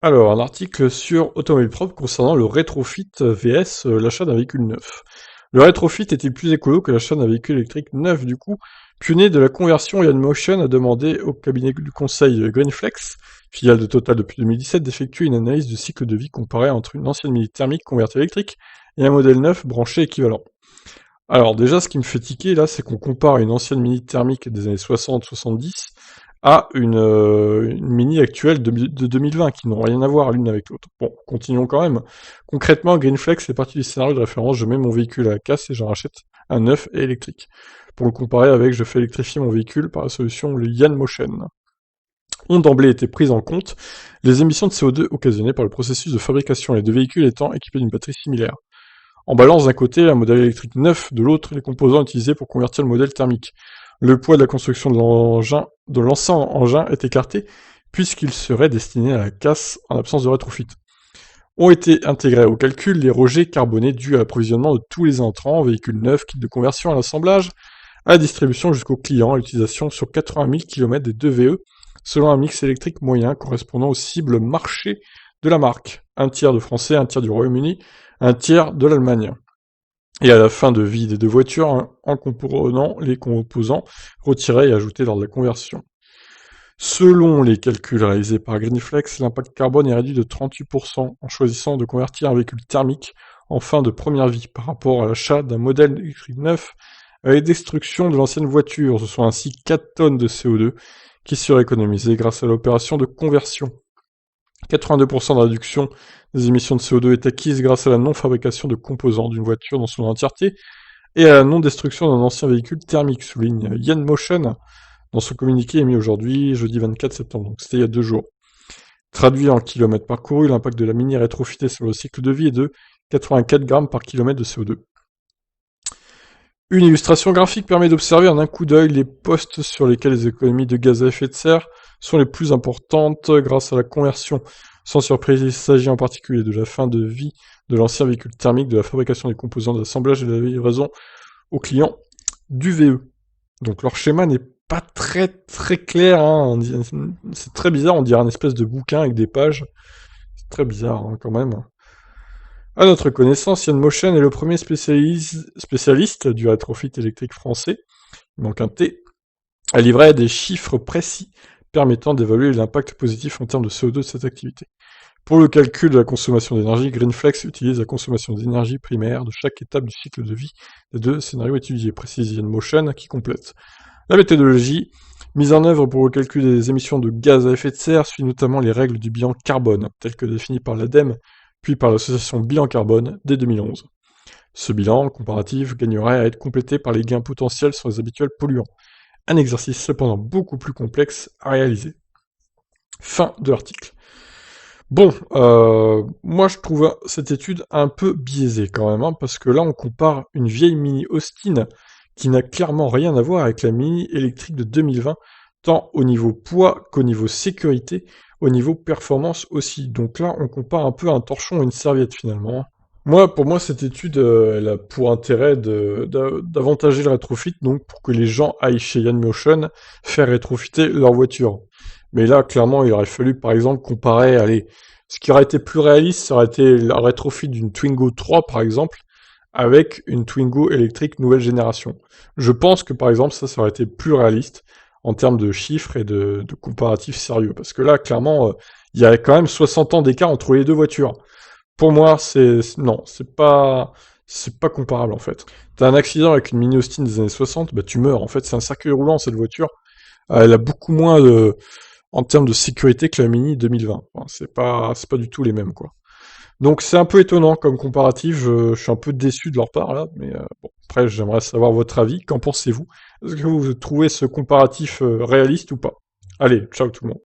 Alors, un article sur Automobile Propre concernant le rétrofit vs l'achat d'un véhicule neuf. Le rétrofit est-il plus écolo que l'achat d'un véhicule électrique neuf du coup? Pionnier de la conversion, Yann Motion a demandé au cabinet du conseil Greenflex, filiale de Total depuis 2017, d'effectuer une analyse de cycle de vie comparé entre une ancienne Mini thermique convertie électrique et un modèle neuf branché équivalent. Alors déjà, ce qui me fait tiquer là, c'est qu'on compare une ancienne Mini thermique des années 60-70 à une Mini actuelle de 2020, qui n'ont rien à voir l'une avec l'autre. Bon, continuons quand même. Concrètement, Greenflex fait partie du scénario de référence, je mets mon véhicule à la casse et j'en rachète un neuf et électrique. Pour le comparer avec, je fais électrifier mon véhicule par la solution le Yann Motion. Ont d'emblée été prises en compte les émissions de CO2 occasionnées par le processus de fabrication, les deux véhicules étant équipés d'une batterie similaire. En balance d'un côté un modèle électrique neuf, de l'autre les composants utilisés pour convertir le modèle thermique. Le poids de la construction de l'ancien engin est écarté, puisqu'il serait destiné à la casse en absence de rétrofit. Ont été intégrés au calcul les rejets carbonés dus à l'approvisionnement de tous les intrants, véhicules neufs, kits de conversion à l'assemblage, à la distribution jusqu'au client, à l'utilisation sur 80 000 km des deux VE, selon un mix électrique moyen correspondant aux cibles marché de la marque. Un tiers de Français, un tiers du Royaume-Uni, un tiers de l'Allemagne. Et à la fin de vie des deux voitures, en comprenant les composants retirés et ajoutés lors de la conversion. Selon les calculs réalisés par Greenflex, l'impact carbone est réduit de 38% en choisissant de convertir un véhicule thermique en fin de première vie par rapport à l'achat d'un modèle électrique neuf avec destruction de l'ancienne voiture. Ce sont ainsi 4 tonnes de CO2 qui seraient économisées grâce à l'opération de conversion. 82% de réduction des émissions de CO2 est acquise grâce à la non-fabrication de composants d'une voiture dans son entièreté et à la non-destruction d'un ancien véhicule thermique, souligne Yann Motion dans son communiqué émis aujourd'hui, jeudi 24 septembre, donc c'était il y a 2 jours. Traduit en kilomètres parcourus, l'impact de la Mini rétrofitée sur le cycle de vie est de 84 grammes par kilomètre de CO2. Une illustration graphique permet d'observer en un coup d'œil les postes sur lesquels les économies de gaz à effet de serre sont les plus importantes grâce à la conversion. Sans surprise, il s'agit en particulier de la fin de vie de l'ancien véhicule thermique, de la fabrication des composants d'assemblage et de la livraison aux clients du VE. Donc leur schéma n'est pas très très clair, hein. C'est très bizarre, on dirait un espèce de bouquin avec des pages. C'est très bizarre hein, quand même. À notre connaissance, Yann Motion est le premier spécialiste du rétrofit électrique français, il manque un T, à livrer des chiffres précis permettant d'évaluer l'impact positif en termes de CO2 de cette activité. Pour le calcul de la consommation d'énergie, Greenflex utilise la consommation d'énergie primaire de chaque étape du cycle de vie des deux scénarios étudiés, précise Yann Motion, qui complète. La méthodologie mise en œuvre pour le calcul des émissions de gaz à effet de serre suit notamment les règles du bilan carbone, telles que définies par l'ADEME, puis par l'association Bilan Carbone dès 2011. Ce bilan comparatif gagnerait à être complété par les gains potentiels sur les habituels polluants. Un exercice cependant beaucoup plus complexe à réaliser. Fin de l'article. Bon, moi je trouve cette étude un peu biaisée quand même, hein, parce que là on compare une vieille Mini Austin qui n'a clairement rien à voir avec la Mini électrique de 2020, tant au niveau poids qu'au niveau sécurité, au niveau performance aussi. Donc là on compare un peu un torchon et une serviette finalement. Pour moi, cette étude, elle a pour intérêt d'avantager le rétrofit, donc pour que les gens aillent chez Yann Motion faire rétrofiter leur voiture. Mais là, clairement, il aurait fallu, par exemple, comparer, allez, ce qui aurait été plus réaliste, ça aurait été le rétrofit d'une Twingo 3, par exemple, avec une Twingo électrique nouvelle génération. Je pense que, par exemple, ça aurait été plus réaliste en termes de chiffres et de comparatifs sérieux. Parce que là, clairement, il y a quand même 60 ans d'écart entre les deux voitures. Pour moi, non, c'est pas comparable en fait. T'as un accident avec une Mini Austin des années 60, bah tu meurs. En fait, c'est un cercueil roulant cette voiture. Elle a beaucoup moins en termes de sécurité que la Mini 2020. Enfin, c'est pas du tout les mêmes quoi. Donc c'est un peu étonnant comme comparatif. Je suis un peu déçu de leur part là, mais bon. Après, j'aimerais savoir votre avis. Qu'en pensez-vous? Est-ce que vous trouvez ce comparatif réaliste ou pas? Allez, ciao tout le monde.